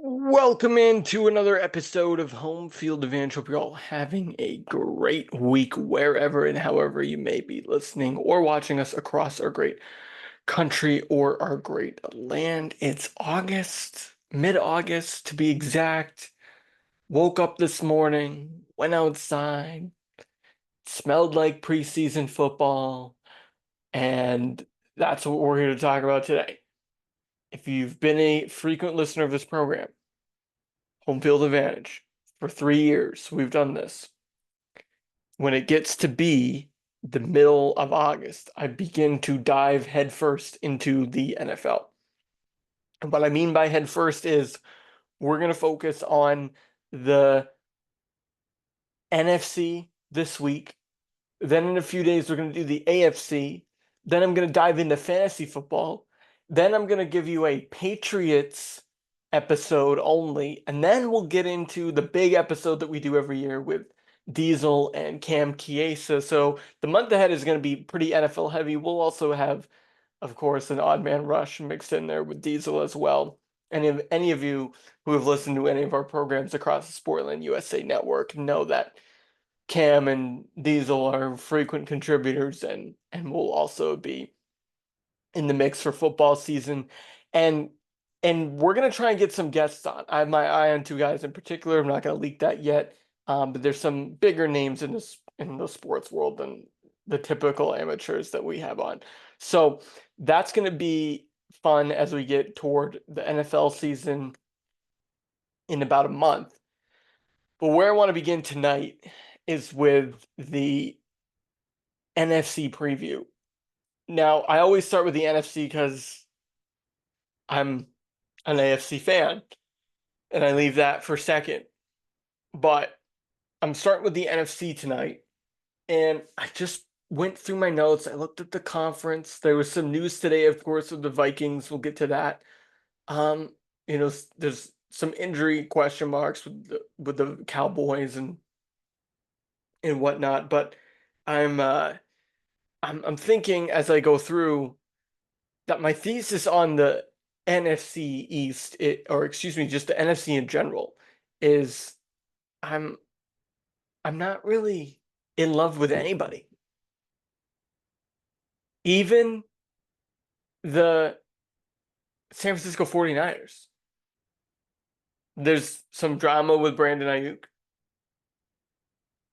Welcome into another episode of Home Field Advantage. Hope you're all having a great week wherever and however you may be listening or watching us across our great country or our great land. It's August, mid-August to be exact. Woke up this morning, went outside, smelled like preseason football, and that's what we're here to talk about today. If you've been a frequent listener of this program, Home Field Advantage. For 3 years, we've done this. When it gets to be the middle of August, I begin to dive headfirst into the NFL. And what I mean by headfirst is we're going to focus on the NFC this week. Then in a few days, we're going to do the AFC. Then I'm going to dive into fantasy football. Then I'm going to give you a Patriots episode only. And then we'll get into the big episode that we do every year with Diesel and Cam Chiesa. So the month ahead is going to be pretty NFL heavy. We'll also have, of course, an odd man rush mixed in there with Diesel as well. And if any of you who have listened to any of our programs across the Sportland USA network know that Cam and Diesel are frequent contributors and will also be in the mix for football season. And we're gonna try and get some guests on. I have my eye on two guys in particular. I'm not gonna leak that yet. But there's some bigger names in the sports world than the typical amateurs that we have on. So that's gonna be fun as we get toward the NFL season in about a month. But where I want to begin tonight is with the NFC preview. Now, I always start with the NFC because I'm an AFC fan, and I leave that for second. But I'm starting with the NFC tonight, and I just went through my notes. I looked at the conference. There was some news today, of course, with the Vikings. We'll get to that. Um, there's some injury question marks with the Cowboys and whatnot, but I'm uh I'm thinking as I go through that my thesis on the NFC East, or excuse me, just the NFC in general, is I'm I'm not really in love with anybody. Even the San Francisco 49ers. There's some drama with Brandon Ayuk.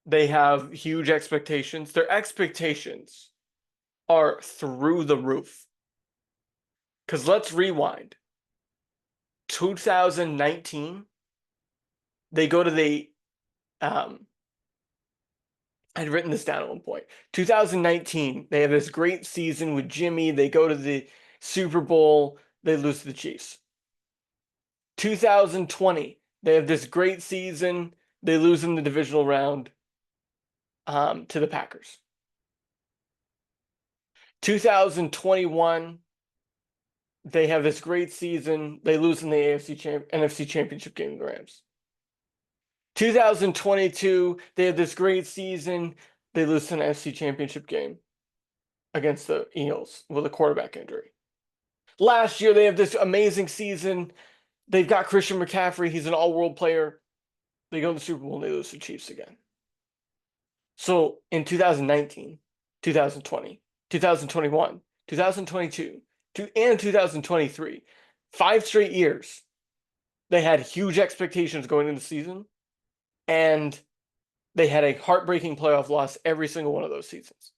They have huge expectations. Their expectations are through the roof. Because let's rewind. 2019, they go to the I'd written this down at one point. 2019, they have this great season with Jimmy. They go to the Super Bowl. They lose to the Chiefs. 2020, they have this great season. They lose in the divisional round to the Packers. 2021, they have this great season. They lose in the NFC Championship game to the Rams. 2022, they have this great season. They lose an NFC Championship game against the Eagles with a quarterback injury. Last year, they have this amazing season. They've got Christian McCaffrey. He's an all-world player. They go to the Super Bowl and they lose to the Chiefs again. So in 2019, 2020, 2021, 2022, and 2023, 5 straight years, they had huge expectations going into the season, and they had a heartbreaking playoff loss every single one of those seasons.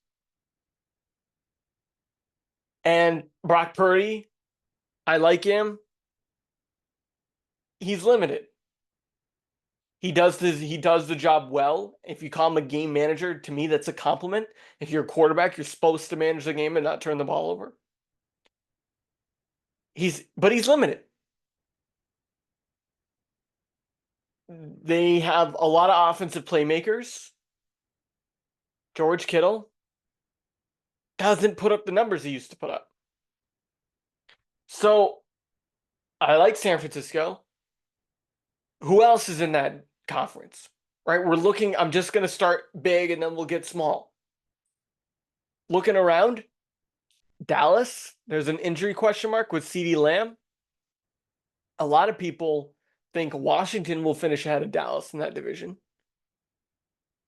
And Brock Purdy, I like him. He's limited. He does the job well. If you call him a game manager, to me, that's a compliment. If you're a quarterback, you're supposed to manage the game and not turn the ball over. But he's limited. They have a lot of offensive playmakers. George Kittle doesn't put up the numbers he used to put up. So I like San Francisco. Who else is in that conference? Right? I'm just going to start big and then we'll get small. Looking around, Dallas, there's an injury question mark with CeeDee Lamb. A lot of people think Washington will finish ahead of Dallas in that division.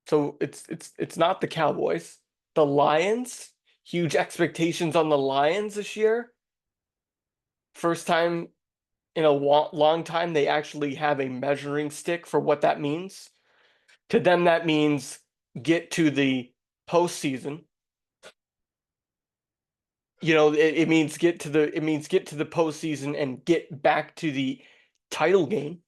So it's not the Cowboys. The Lions, huge expectations on the Lions this year. First time in a long time they actually have a measuring stick for what that means. To them, that means get to the postseason. It means get to the postseason and get back to the title game.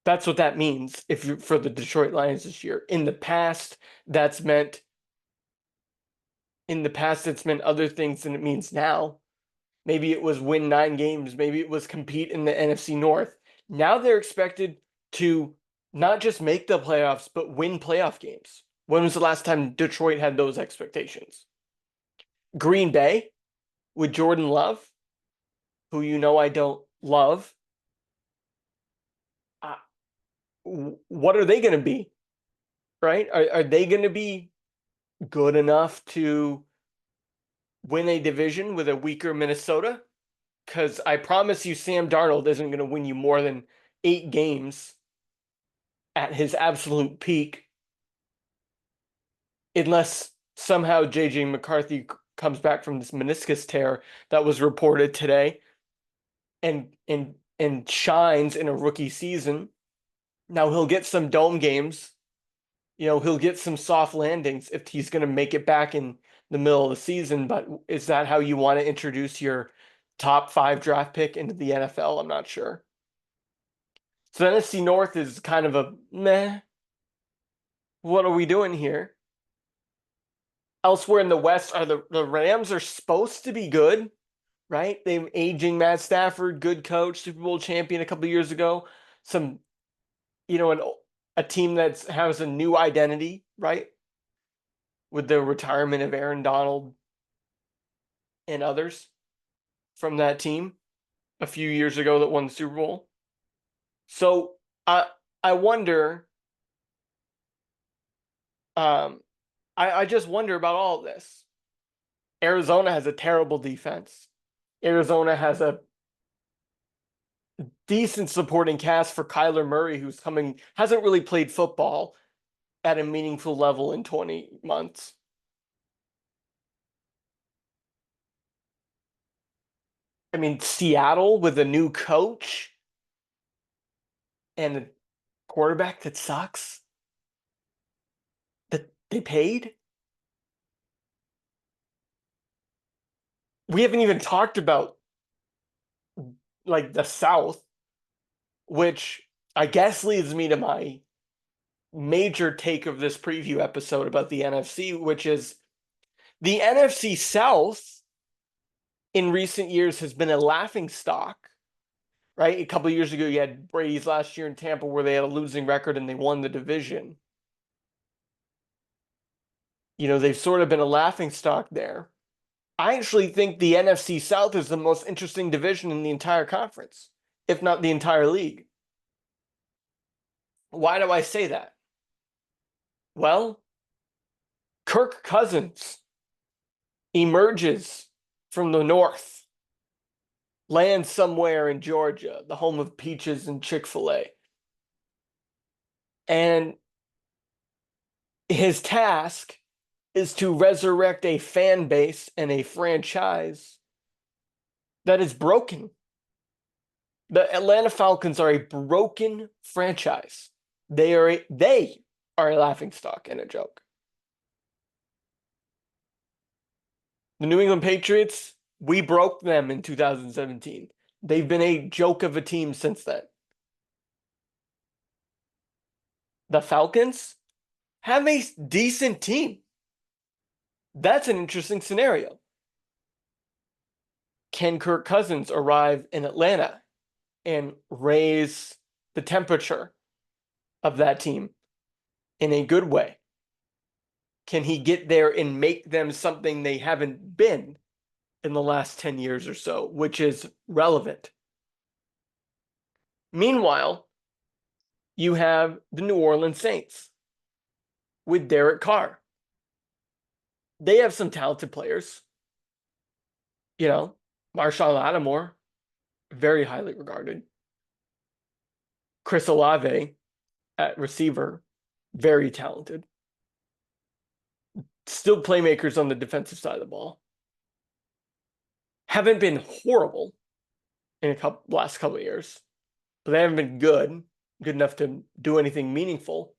That's what that means if you're for the Detroit Lions this year. In the past, it's meant other things than it means now. Maybe it was win 9 games, maybe it was compete in the NFC North. Now they're expected to not just make the playoffs, but win playoff games. When was the last time Detroit had those expectations? Green Bay with Jordan Love, who I don't love. What are they going to be? Right? Are they going to be good enough to win a division with a weaker Minnesota? Because I promise you, Sam Darnold isn't going to win you more than 8 games at his absolute peak, unless somehow JJ McCarthy comes back from this meniscus tear that was reported today and shines in a rookie season. Now he'll get some dome games. He'll get some soft landings if he's going to make it back in the middle of the season. But is that how you want to introduce your top 5 draft pick into the NFL? I'm not sure. So the NFC North is kind of a meh. What are we doing here? Elsewhere in the West, the Rams are supposed to be good, right? They've aging Matt Stafford, good coach, Super Bowl champion a couple of years ago. Some, a team that has a new identity, right? With the retirement of Aaron Donald and others from that team a few years ago that won the Super Bowl. So I wonder. I just wonder about all of this. Arizona has a terrible defense. Arizona has a decent supporting cast for Kyler Murray, hasn't really played football at a meaningful level in 20 months. I mean, Seattle with a new coach and a quarterback that sucks that they paid. We haven't even talked about like the South, which I guess leads me to my major take of this preview episode about the NFC, which is the NFC South in recent years has been a laughingstock, right? A couple of years ago, you had Brady's last year in Tampa where they had a losing record and they won the division. They've sort of been a laughingstock there. I actually think the NFC South is the most interesting division in the entire conference, if not the entire league. Why do I say that? Well, Kirk Cousins emerges from the north, lands somewhere in Georgia, the home of peaches and Chick-fil-A. And his task is to resurrect a fan base and a franchise that is broken. The Atlanta Falcons are a broken franchise. They are a laughingstock and a joke. The New England Patriots, we broke them in 2017. They've been a joke of a team since then. The Falcons have a decent team. That's an interesting scenario. Can Kirk Cousins arrive in Atlanta and raise the temperature of that team in a good way? Can he get there and make them something they haven't been in the last 10 years or so, which is relevant? Meanwhile, you have the New Orleans Saints with Derek Carr. They have some talented players. Marshall Lattimore, very highly regarded. Chris Olave at receiver, very talented. Still playmakers on the defensive side of the ball. Haven't been horrible in last couple of years, but they haven't been good enough to do anything meaningful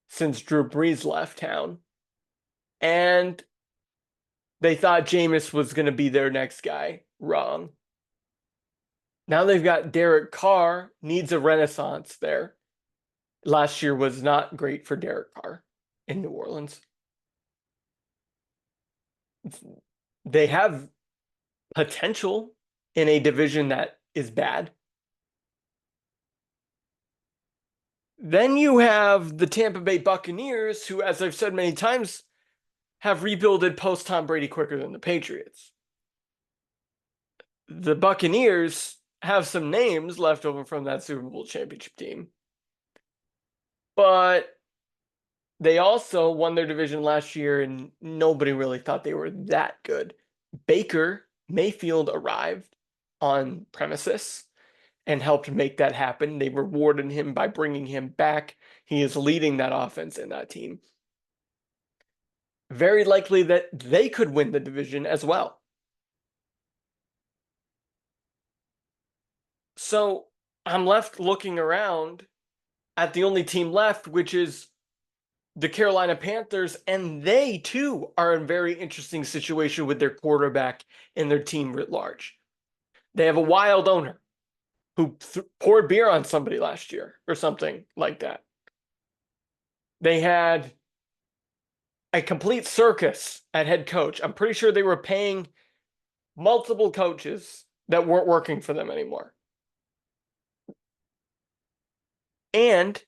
since Drew Brees left town. And they thought Jameis was going to be their next guy. Wrong. Now they've got Derek Carr, needs a renaissance there. Last year was not great for Derek Carr in New Orleans. They have potential in a division that is bad. Then you have the Tampa Bay Buccaneers, who, as I've said many times, have rebuilded post Tom Brady quicker than the Patriots. The Buccaneers have some names left over from that Super Bowl championship team, but they also won their division last year, and nobody really thought they were that good. Baker Mayfield arrived on premises and helped make that happen. They rewarded him by bringing him back. He is leading that offense and that team. Very likely that they could win the division as well. So I'm left looking around at the only team left, which is the Carolina Panthers, and they too are in a very interesting situation with their quarterback and their team writ large. They have a wild owner who poured beer on somebody last year or something like that. They had a complete circus at head coach. I'm pretty sure they were paying multiple coaches that weren't working for them anymore. And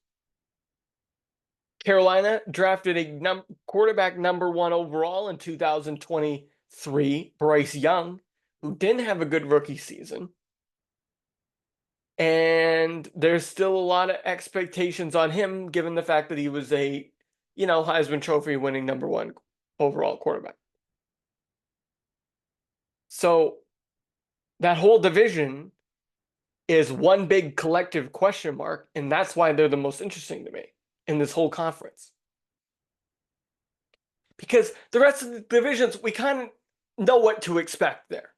Carolina drafted a quarterback number 1 overall in 2023, Bryce Young, who didn't have a good rookie season. And there's still a lot of expectations on him, given the fact that he was a, Heisman Trophy winning number 1 overall quarterback. So that whole division is one big collective question mark, and that's why they're the most interesting to me in this whole conference. Because the rest of the divisions, we kind of know what to expect there,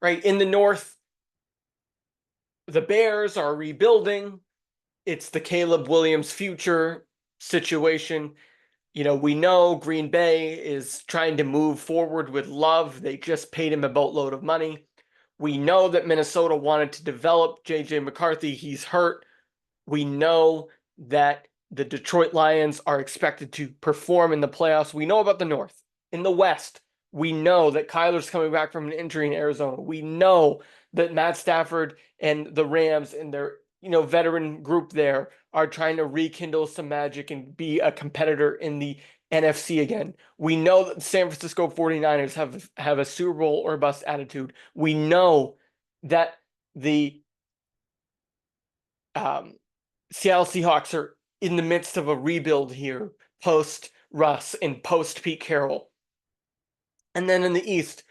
right? In the North, the Bears are rebuilding. It's the Caleb Williams future situation. We know Green Bay is trying to move forward with Love. They just paid him a boatload of money. We know that Minnesota wanted to develop J.J. McCarthy. He's hurt. We know that the Detroit Lions are expected to perform in the playoffs. We know about the North. In the West, we know that Kyler's coming back from an injury in Arizona. We know that Matt Stafford and the Rams and their veteran group there are trying to rekindle some magic and be a competitor in the NFC again. We know that the San Francisco 49ers have a Super Bowl or bust attitude. We know that the Seattle Seahawks are in the midst of a rebuild here, post Russ and post Pete Carroll. And then in the East,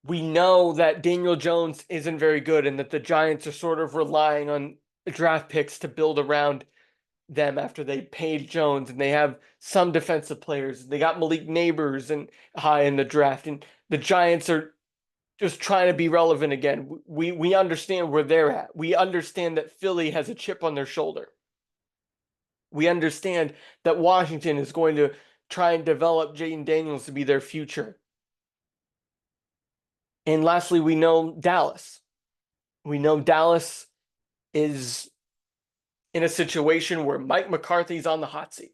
we know that Daniel Jones isn't very good and that the Giants are sort of relying on draft picks to build around them after they paid Jones, and they have some defensive players. They got Malik Neighbors and high in the draft, and the Giants are just trying to be relevant again. We understand where they're at. We understand that Philly has a chip on their shoulder. We understand that Washington is going to try and develop Jaden Daniels to be their future. And lastly, we know Dallas. We know Dallas is in a situation where Mike McCarthy's on the hot seat.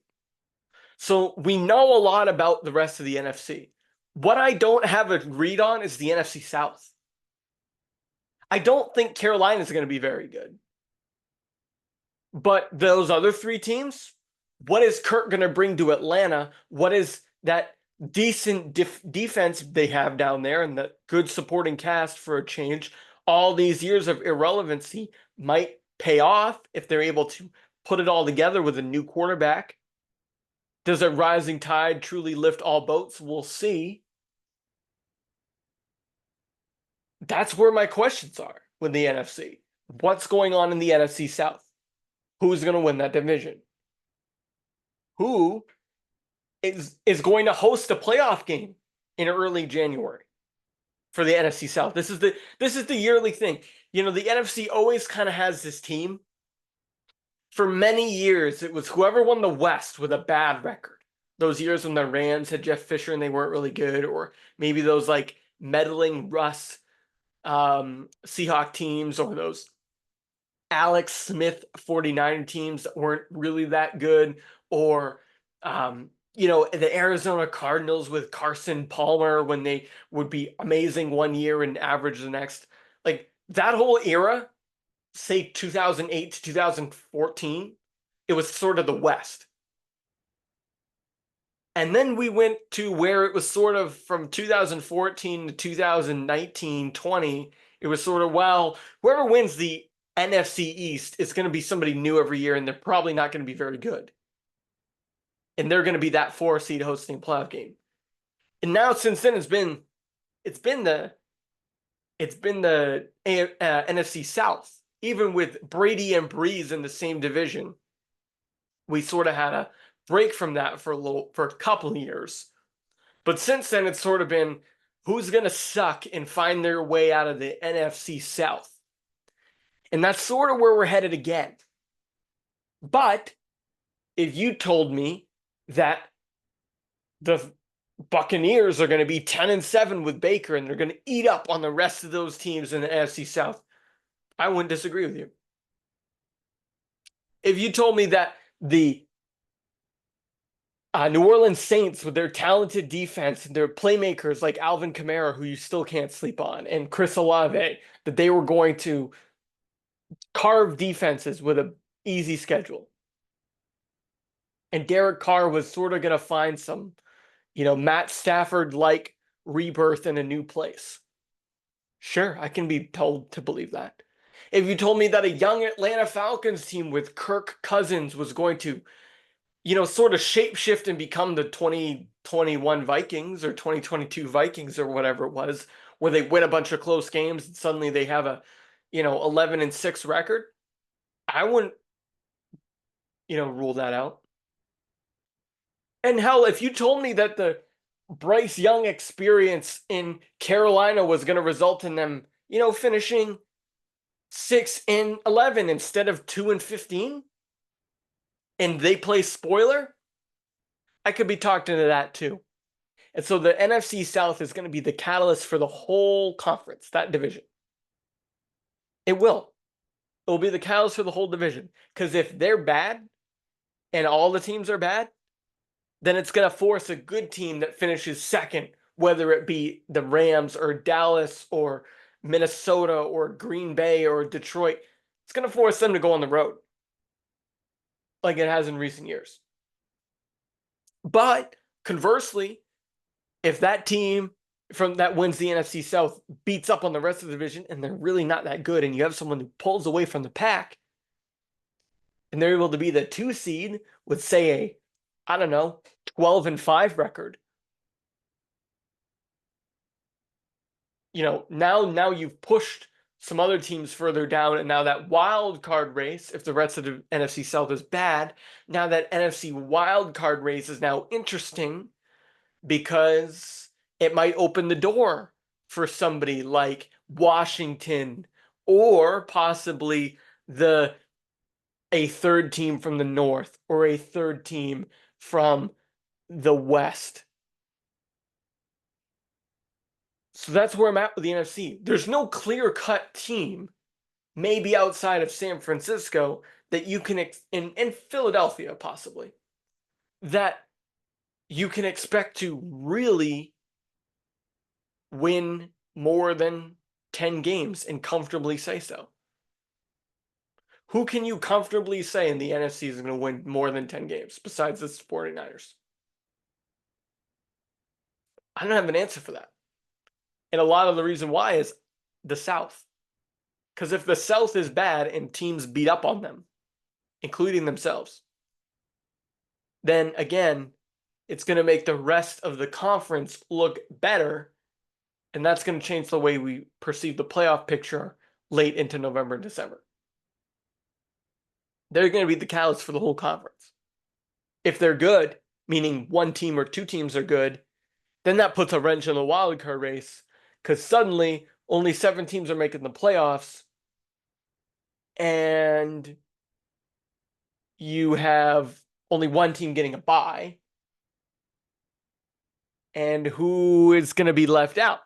So we know a lot about the rest of the NFC. What I don't have a read on is the NFC South. I don't think Carolina is going to be very good. But those other 3 teams, what is Kirk going to bring to Atlanta? What is that decent defense they have down there and the good supporting cast for a change? All these years of irrelevancy might pay off if they're able to put it all together with a new quarterback. Does a rising tide truly lift all boats? We'll see. That's where my questions are with the NFC. what's going on in the NFC South? Who's going to win that division? Who is going to host a playoff game in early January for the NFC South? This is the yearly thing. The NFC always kind of has this team. For many years, it was whoever won the West with a bad record. Those years when the Rams had Jeff Fisher and they weren't really good, or maybe those like meddling Russ Seahawk teams, or those Alex Smith 49 teams that weren't really that good, or the Arizona Cardinals with Carson Palmer when they would be amazing one year and average the next. Like that whole era, say 2008 to 2014, it was sort of the West. And then we went to where it was sort of from 2014 to 2019, 20, it was sort of, well, whoever wins the NFC East is going to be somebody new every year, and they're probably not going to be very good. And they're going to be that 4 seed hosting a playoff game. And now since then it's been the NFC South. Even with Brady and Breeze in the same division, we sort of had a break from that for a couple of years. But since then, it's sort of been who's going to suck and find their way out of the NFC South. And that's sort of where we're headed again. But if you told me that the Buccaneers are going to be 10-7 with Baker and they're going to eat up on the rest of those teams in the NFC South, I wouldn't disagree with you. If you told me that the New Orleans Saints, with their talented defense and their playmakers like Alvin Kamara, who you still can't sleep on, and Chris Olave, that they were going to carve defenses with an easy schedule. And Derek Carr was sort of going to find some, Matt Stafford-like rebirth in a new place. Sure, I can be told to believe that. If you told me that a young Atlanta Falcons team with Kirk Cousins was going to, sort of shapeshift and become the 2021 Vikings or 2022 Vikings or whatever it was, where they win a bunch of close games and suddenly they have a, 11-6 record, I wouldn't, rule that out. And hell, if you told me that the Bryce Young experience in Carolina was going to result in them, finishing 6-11 instead of 2-15, and they play spoiler, I could be talked into that too. And so the NFC South is going to be the catalyst for the whole conference, that division. It will. It will be the catalyst for the whole division. Because if they're bad and all the teams are bad, then it's going to force a good team that finishes second, whether it be the Rams or Dallas or Minnesota or Green Bay or Detroit. It's going to force them to go on the road like it has in recent years. But conversely, if that team that wins the NFC South beats up on the rest of the division and they're really not that good, and you have someone who pulls away from the pack, and they're able to be the 2 seed with, say, 12-5 record. Now you've pushed some other teams further down, and now that wild card race, if the rest of the NFC South is bad, now that NFC wild card race is now interesting because it might open the door for somebody like Washington or possibly a third team from the North or a third team from the West. So that's where I'm at with the NFC. There's no clear-cut team, maybe outside of San Francisco, that you can, in Philadelphia possibly, that you can expect to really win more than 10 games and comfortably say so. Who can you comfortably say in the NFC is going to win more than 10 games besides the 49ers? I don't have an answer for that. And a lot of the reason why is the South. Because if the South is bad and teams beat up on them, including themselves, then again, it's going to make the rest of the conference look better. And that's going to change the way we perceive the playoff picture late into November and December. They're going to be the catalyst for the whole conference. If they're good, meaning one team or two teams are good, then that puts a wrench in the wild card race because suddenly only 7 teams are making the playoffs and you have only one team getting a bye. And who is going to be left out?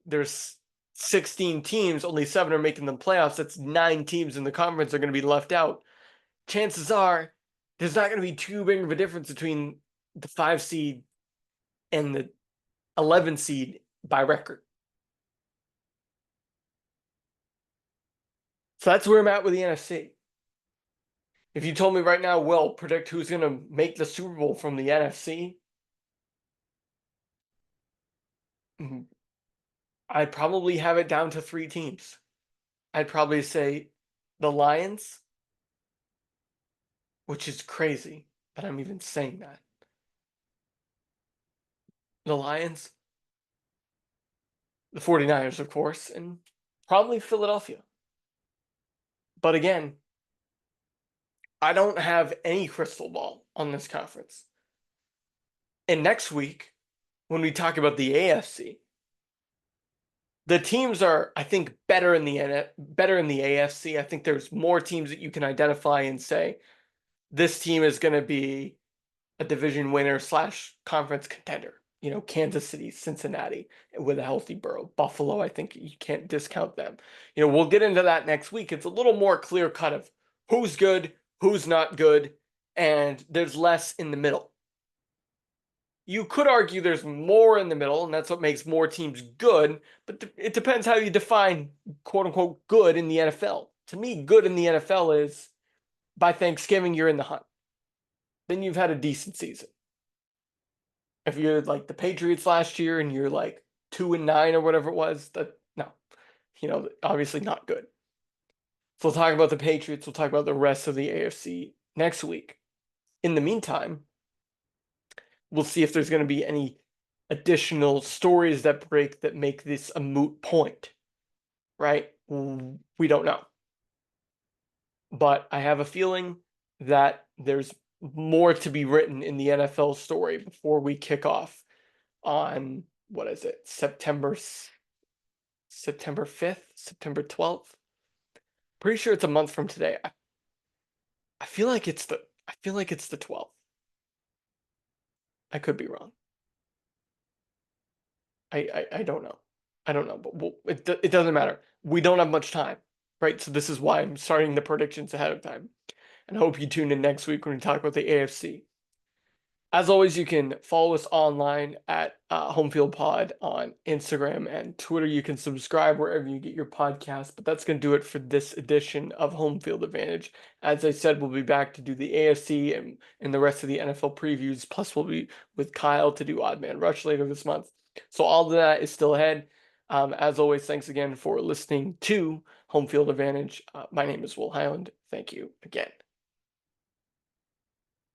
There's 16 teams, only 7 are making the playoffs. That's 9 teams in the conference are going to be left out. Chances are there's not going to be too big of a difference between the 5 seed and the 11 seed by record. So that's where I'm at with the NFC. If you told me right now, Will, predict who's going to make the Super Bowl from the NFC, I'd probably have it down to 3 teams. I'd probably say the Lions, which is crazy that I'm even saying that. The Lions, the 49ers, of course, and probably Philadelphia. But again, I don't have any crystal ball on this conference. And next week, when we talk about the AFC, the teams are, I think, better in the AFC. I think there's more teams that you can identify and say, this team is going to be a division winner / conference contender. Kansas City, Cincinnati with a healthy Burrow. Buffalo, I think you can't discount them. We'll get into that next week. It's a little more clear cut of who's good, who's not good, and there's less in the middle. You could argue there's more in the middle, and that's what makes more teams good, but it depends how you define quote-unquote good in the NFL. To me, good in the NFL is by Thanksgiving, you're in the hunt. Then you've had a decent season. If you're like the Patriots last year and you're like 2-9 or whatever it was, obviously not good. So we'll talk about the Patriots. We'll talk about the rest of the AFC next week. In the meantime, we'll see if there's going to be any additional stories that break that make this a moot point, right? We don't know. But I have a feeling that there's more to be written in the NFL story before we kick off on, September 5th, September 12th? Pretty sure it's a month from today. I feel like it's the 12th. I could be wrong. I don't know. I don't know, but it doesn't matter. We don't have much time, right? So this is why I'm starting the predictions ahead of time. And I hope you tune in next week when we talk about the AFC. As always, you can follow us online at Homefield Pod on Instagram and Twitter. You can subscribe wherever you get your podcasts. But that's going to do it for this edition of Homefield Advantage. As I said, we'll be back to do the AFC and the rest of the NFL previews. Plus, we'll be with Kyle to do Odd Man Rush later this month. So all of that is still ahead. As always, thanks again for listening to Homefield Advantage. My name is Will Highland. Thank you again.